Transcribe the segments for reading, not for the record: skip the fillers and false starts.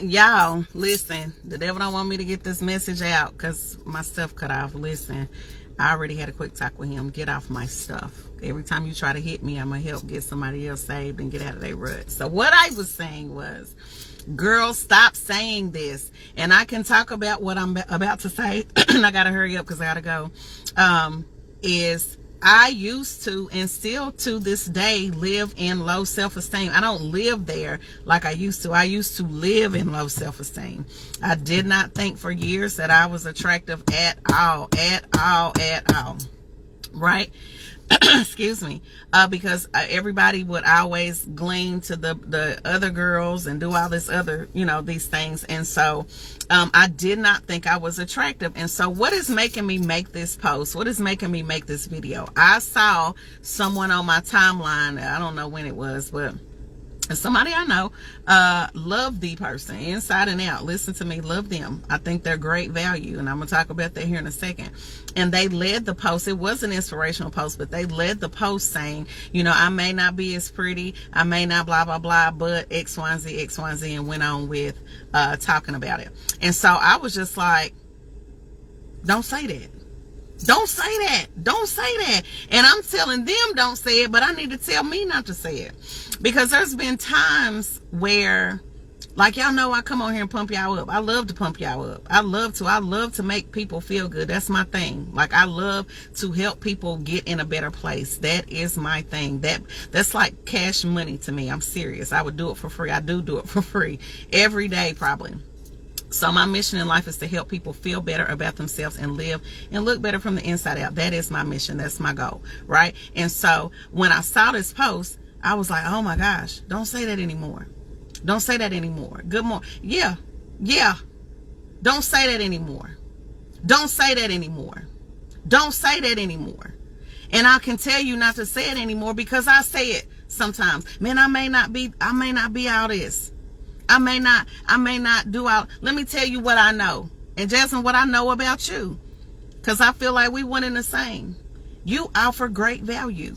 Y'all, listen, the devil don't want me to get this message out because my stuff cut off. Listen, I already had a quick talk with him. Get off my stuff. Every time you try to hit me, I'm going to help get somebody else saved and get out of their rut. So what I was saying was, girls, stop saying this. And I can talk about what I'm about to say. I got to hurry up because I got to go. Is I used to, and still to this day, live in low self-esteem. I don't live there like I used to. I used to live in low self-esteem. I did not think for years that I was attractive at all. Right? Excuse me. Because everybody would always glean to the other girls and do all this other, these things. And so I did not think I was attractive. And so what is making me make this post? What is making me make this video? I saw someone on my timeline. I don't know when it was, but somebody I know love the person inside and out. Listen to me, love them. I think they're great value, and I'm gonna talk about that here in a second. And they led the post. It was an inspirational post, but they led the post saying, I may not be as pretty, I may not blah blah blah, but XYZ, and went on with talking about it. And so I was just like, don't say that. Don't say that. Don't say that. And I'm telling them don't say it, but I need to tell me not to say it. Because there's been times where, like, y'all know I come on here and pump y'all up. I love to pump y'all up. I love to make people feel good. That's my thing. Like, I love to help people get in a better place. That is my thing. That's like cash money to me. I'm serious. I would do it for free. I do it for free every day probably. So my mission in life is to help people feel better about themselves and live and look better from the inside out. That is my mission. That's my goal, right? And so when I saw this post, I was like, oh my gosh, don't say that anymore. Don't say that anymore. Good morning. Yeah. Don't say that anymore. Don't say that anymore. Don't say that anymore. And I can tell you not to say it anymore because I say it sometimes. Man, I may not be all this. I may not do out. Let me tell you what I know. And Jasmine, what I know about you. Because I feel like we one and the same. You offer great value.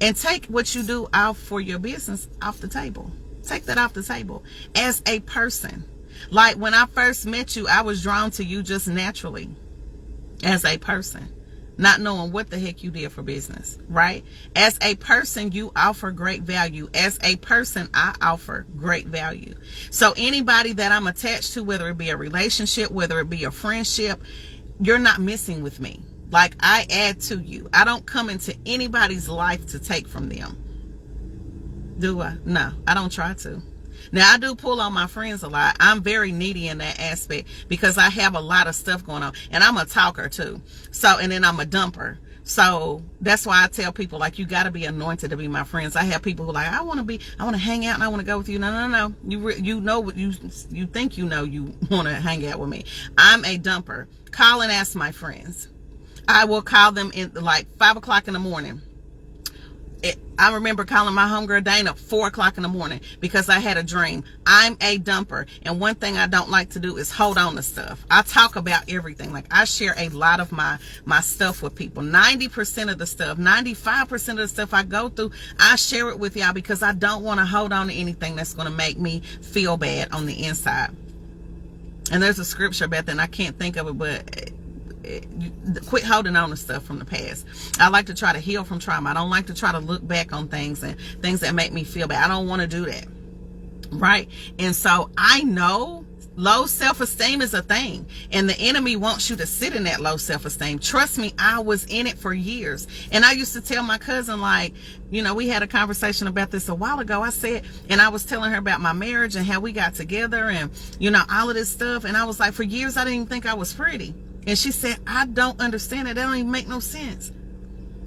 And take what you do out for your business off the table. Take that off the table. As a person. Like when I first met you, I was drawn to you just naturally. As a person. Not knowing what the heck you did for business, right? As a person, you offer great value. As a person, I offer great value. So anybody that I'm attached to, whether it be a relationship, whether it be a friendship, you're not missing with me. Like, I add to you. I don't come into anybody's life to take from them. Do I? No, I don't try to. Now, I do pull on my friends a lot. I'm very needy in that aspect because I have a lot of stuff going on. And I'm a talker too. So, and then I'm a dumper. So that's why I tell people, like, you got to be anointed to be my friends. I have people who are like, I want to hang out and I want to go with you. No. You know what you think you want to hang out with me. I'm a dumper. Call and ask my friends. I will call them in like 5 o'clock in the morning. I remember calling my homegirl Dana 4 o'clock in the morning because I had a dream. I'm a dumper. And one thing I don't like to do is hold on to stuff. I talk about everything. Like, I share a lot of my stuff with people. 90% of the stuff, 95% of the stuff I go through, I share it with y'all because I don't want to hold on to anything that's going to make me feel bad on the inside. And there's a scripture about that, and I can't think of it, but quit holding on to stuff from the past. I like to try to heal from trauma. I don't like to try to look back on things and things that make me feel bad. I don't want to do that, right? And so I know low self-esteem is a thing, and the enemy wants you to sit in that low self-esteem. Trust me, I was in it for years. And I used to tell my cousin, like, we had a conversation about this a while ago. I said, and I was telling her about my marriage and how we got together and all of this stuff. And I was like, for years I didn't even think I was pretty. And she said, I don't understand it. That don't even make no sense.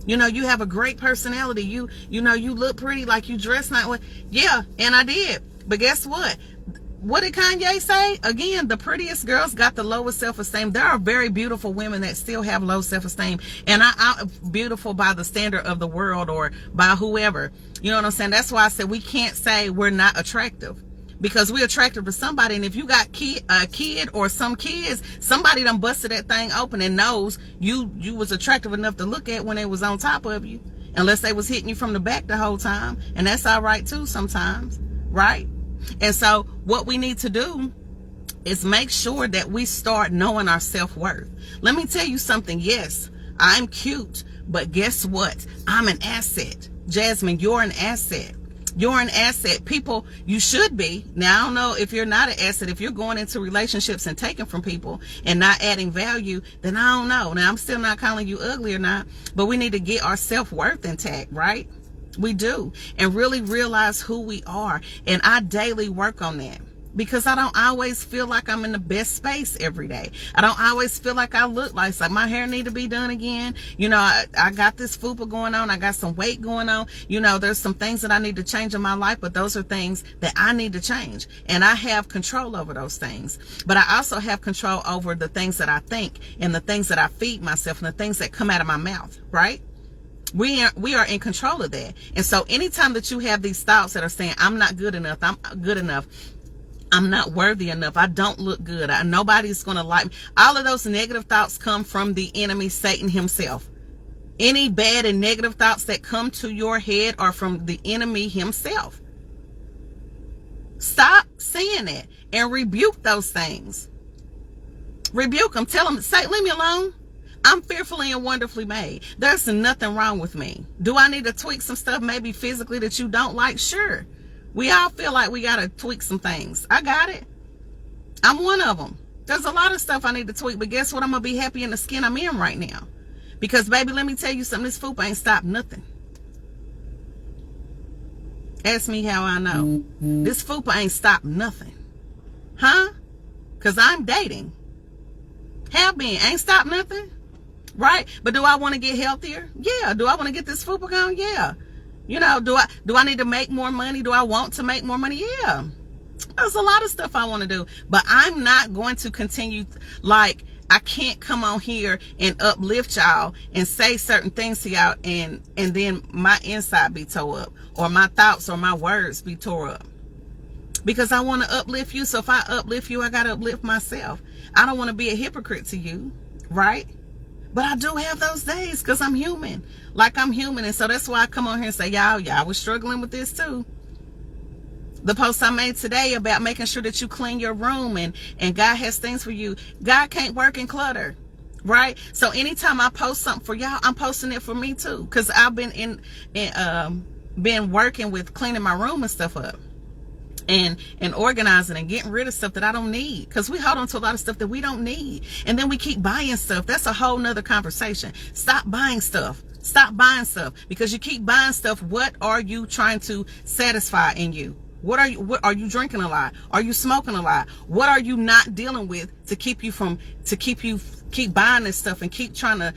You have a great personality. You look pretty, like you dress nice. Yeah, and I did. But guess what? What did Kanye say? Again, the prettiest girls got the lowest self-esteem. There are very beautiful women that still have low self-esteem. And I'm beautiful by the standard of the world or by whoever. You know what I'm saying? That's why I said we can't say we're not attractive. Because we're attractive to somebody, and if you got a kid or some kids, somebody done busted that thing open and knows you was attractive enough to look at when they was on top of you, unless they was hitting you from the back the whole time, and that's all right too sometimes, right? And so what we need to do is make sure that we start knowing our self-worth. Let me tell you something. Yes, I'm cute, but guess what? I'm an asset. Jasmine, you're an asset. You're an asset. People, you should be. Now, I don't know if you're not an asset. If you're going into relationships and taking from people and not adding value, then I don't know. Now, I'm still not calling you ugly or not, but we need to get our self-worth intact, right? We do. And really realize who we are. And I daily work on that. Because I don't always feel like I'm in the best space every day. I don't always feel like I look like my hair need to be done again. You know, I got this fupa going on. I got some weight going on. You know, there's some things that I need to change in my life, but those are things that I need to change. And I have control over those things. But I also have control over the things that I think and the things that I feed myself and the things that come out of my mouth, right? We are in control of that. And so anytime that you have these thoughts that are saying, I'm not good enough, I'm good enough, I'm not worthy enough, I don't look good, nobody's going to like me. All of those negative thoughts come from the enemy, Satan himself. Any bad and negative thoughts that come to your head are from the enemy himself. Stop saying that and rebuke those things. Rebuke them. Tell them, say, leave me alone. I'm fearfully and wonderfully made. There's nothing wrong with me. Do I need to tweak some stuff maybe physically that you don't like? Sure. We all feel like we got to tweak some things. I got it. I'm one of them. There's a lot of stuff I need to tweak, but guess what? I'm going to be happy in the skin I'm in right now. Because, baby, let me tell you something. This fupa ain't stopped nothing. Ask me how I know. This fupa ain't stopped nothing. Huh? Because I'm dating. Have been. Ain't stopped nothing. Right? But do I want to get healthier? Yeah. Do I want to get this fupa gone? Yeah. You know, do I need to make more money? Do I want to make more money? Yeah. There's a lot of stuff I want to do. But I'm not going to continue, like, I can't come on here and uplift y'all and say certain things to y'all and then my inside be tore up, or my thoughts or my words be tore up. Because I want to uplift you. So if I uplift you, I got to uplift myself. I don't want to be a hypocrite to you, right? But I do have those days because I'm human. Like, I'm human. And so that's why I come on here and say, y'all was struggling with this too. The post I made today about making sure that you clean your room and God has things for you. God can't work in clutter, right? So anytime I post something for y'all, I'm posting it for me too. Because I've been been working with cleaning my room and stuff up. And organizing and getting rid of stuff that I don't need, because we hold on to a lot of stuff that we don't need, and then we keep buying stuff. That's a whole nother conversation. Stop buying stuff. Stop buying stuff, because you keep buying stuff. What are you trying to satisfy in you? What are you drinking a lot? Are you smoking a lot? What are you not dealing with to keep buying this stuff and keep trying to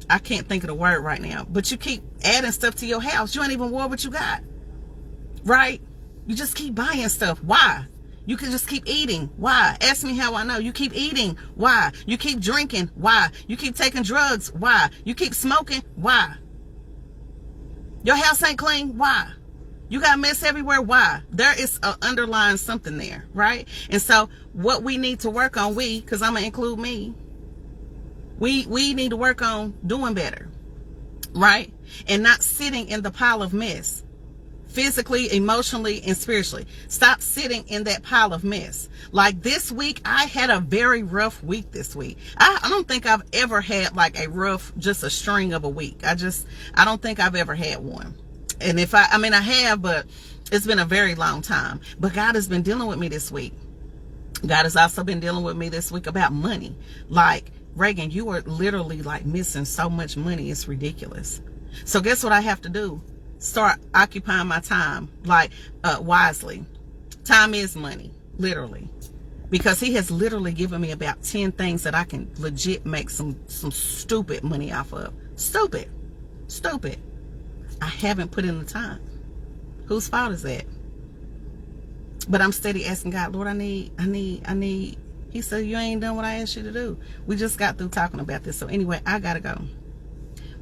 I can't think of the word right now, but you keep adding stuff to your house. You ain't even wore what you got, right? You just keep buying stuff. Why? You can just keep eating. Why? Ask me how I know. You keep eating. Why? You keep drinking. Why? You keep taking drugs. Why? You keep smoking. Why? Your house ain't clean. Why? You got mess everywhere. Why? There is an underlying something there, right? And so what we need to work on, because I'm going to include me, we need to work on doing better, right? And not sitting in the pile of mess. Physically, emotionally, and spiritually. Stop sitting in that pile of mess. Like this week, I had a very rough week this week. I don't think I've ever had like just a string of a week. I don't think I've ever had one. And I have, but it's been a very long time. But God has been dealing with me this week. God has also been dealing with me this week about money. Like, Reagan, you are literally like missing so much money. It's ridiculous. So guess what I have to do? Start occupying my time wisely. Time is money, literally, because he has literally given me about 10 things that I can legit make some stupid money off of. Stupid. I haven't put in the time. Whose fault is that? But I'm steady asking God, Lord, I need. He said, you ain't done what I asked you to do. We just got through talking about this. So anyway, I gotta go.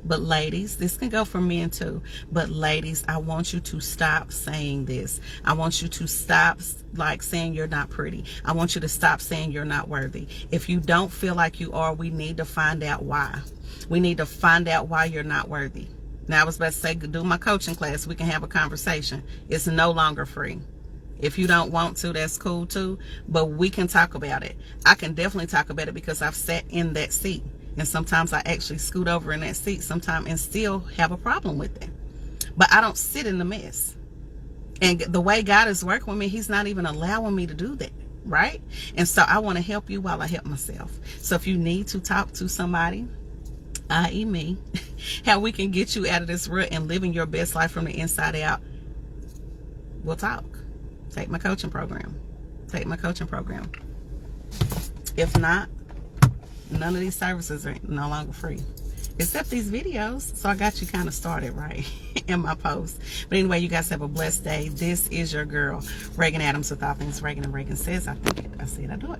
But ladies, this can go for men too. But ladies, I want you to stop saying this. I want you to stop saying you're not pretty. I want you to stop saying you're not worthy. If you don't feel like you are, we need to find out why. We need to find out why you're not worthy. Now, I was about to say, do my coaching class. We can have a conversation. It's no longer free. If you don't want to, that's cool too. But we can talk about it. I can definitely talk about it because I've sat in that seat. And sometimes I actually scoot over in that seat sometimes and still have a problem with it. But I don't sit in the mess. And the way God is working with me, he's not even allowing me to do that. Right? And so I want to help you while I help myself. So if you need to talk to somebody, i.e. me, how we can get you out of this rut and living your best life from the inside out, we'll talk. Take my coaching program. Take my coaching program. If not, none of these services are no longer free. Except these videos. So I got you kind of started right in my post. But anyway, you guys have a blessed day. This is your girl, Reagan Adams, with All Things Reagan. And Reagan says, I think it. I said I do it.